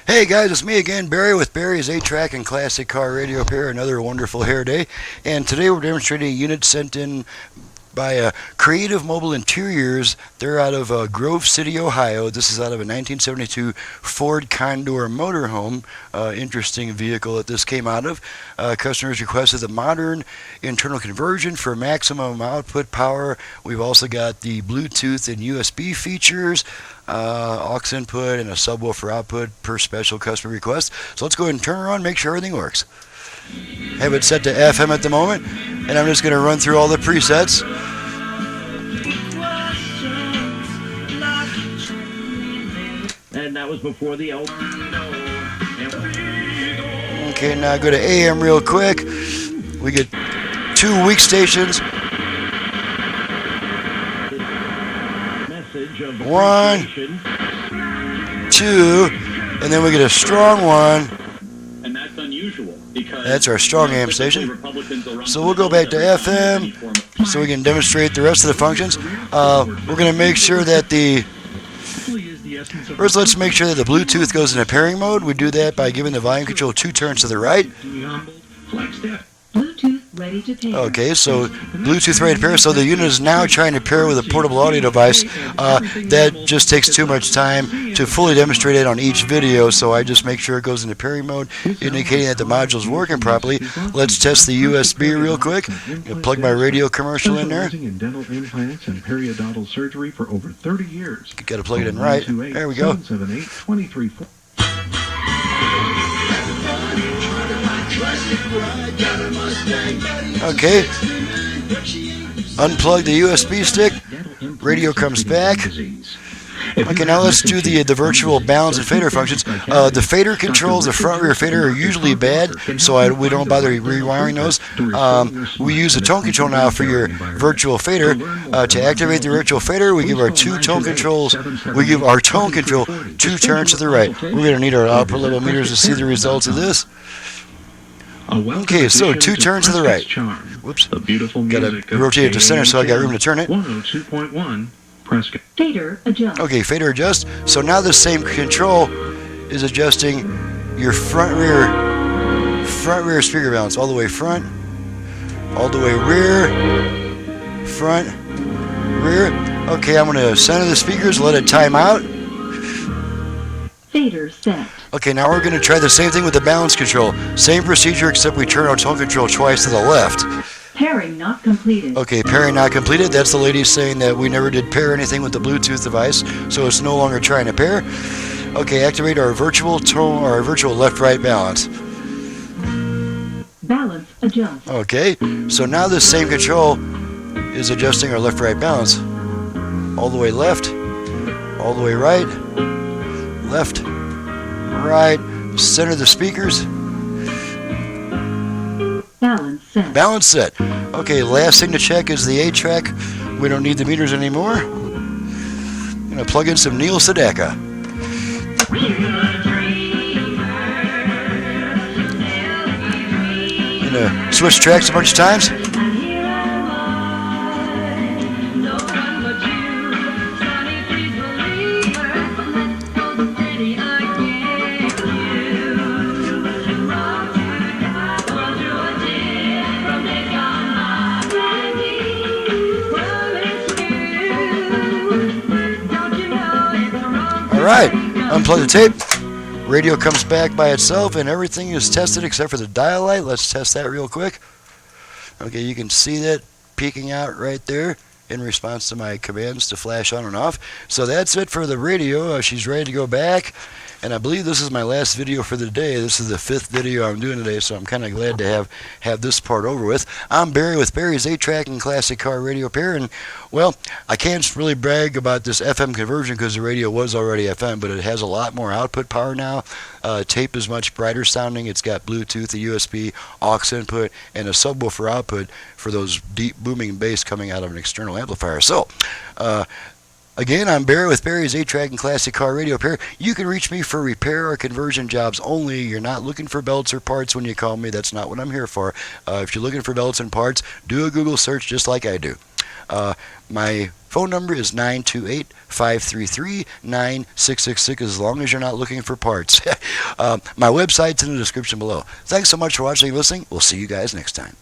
Hey guys, it's me again, Barry with Barry's 8-Track and Classic Car Radio Repair. Another wonderful hair day. And today we're demonstrating a unit sent in by Creative Mobile Interiors. They're out of Grove City, Ohio. This is out of a 1972 Ford Condor motorhome. Interesting vehicle that this came out of. Customers requested the modern internal conversion for maximum output power. We've also got the Bluetooth and USB features, aux input, and a subwoofer output per special customer request. So let's go ahead and turn it on, make sure everything works. Have it set to FM at the moment, and I'm just going to run through all the presets. And that was before the old. Okay, now go to AM real quick. We get 2 weak stations. 1, 2, and then we get a strong one. And that's unusual because that's our strong AM station. So we'll go back to FM so we can demonstrate the rest of the functions. We're going to make sure that first, let's make sure that the Bluetooth goes into pairing mode. We do that by giving the volume control 2 turns to the right. Bluetooth ready to pair. Okay, so Bluetooth ready to pair. So the unit is now trying to pair with a portable audio device. That just takes too much time to fully demonstrate it on each video, so I just make sure it goes into pairing mode, indicating that the module is working properly. Let's test the USB real quick. Plug my radio commercial in there. In dental implants and periodontal surgery for over 30 years. Got to plug it in right. There we go. 778-2340. Okay, unplug the USB stick, radio comes back. Okay, now let's do the virtual balance and fader functions. The fader controls, the front rear fader, are usually bad, so we don't bother rewiring those. We use a tone control now for your virtual fader. To activate the virtual fader, we give our tone control 2 turns to the right. We're going to need our output level meters to see the results of this. Okay, so 2 turns to the right. Whoops. Got to rotate it to center so I got room to turn it. 102.1 Prescott. Fader adjust. Okay, fader adjust. So now the same control is adjusting your front rear speaker balance all the way front, all the way rear, front, rear. Okay, I'm going to center the speakers, let it time out. Fader set. Okay, now we're going to try the same thing with the balance control. Same procedure, except we turn our tone control twice to the left. Pairing not completed. Okay, pairing not completed. That's the lady saying that we never did pair anything with the Bluetooth device, so it's no longer trying to pair. Okay, activate our virtual tone or our virtual left-right balance. Balance adjust. Okay, so now this same control is adjusting our left-right balance. All the way left, all the way right, left, right, center the speakers. Balance set. Balance set. Okay, last thing to check is the 8-track. We don't need the meters anymore. I'm going to plug in some Neil Sedaka. I'm going to switch tracks a bunch of times. Alright, unplug the tape. Radio comes back by itself and everything is tested except for the dial light. Let's test that real quick. Okay, you can see that peeking out right there in response to my commands to flash on and off. So that's it for the radio. She's ready to go back. And I believe this is my last video for the day. This is the 5th video I'm doing today, so I'm kind of glad to have this part over with. I'm Barry with Barry's 8-Track and Classic Car Radio Repair, and, well, I can't really brag about this FM conversion because the radio was already FM, but it has a lot more output power now. Tape is much brighter sounding. It's got Bluetooth, a USB, aux input, and a subwoofer output for those deep booming bass coming out of an external amplifier. So, again, I'm Barry with Barry's 8-Track and Classic Car Radio Repair. You can reach me for repair or conversion jobs only. You're not looking for belts or parts when you call me. That's not what I'm here for. If you're looking for belts and parts, do a Google search just like I do. My phone number is 928-533-9666 as long as you're not looking for parts. My website's in the description below. Thanks so much for watching and listening. We'll see you guys next time.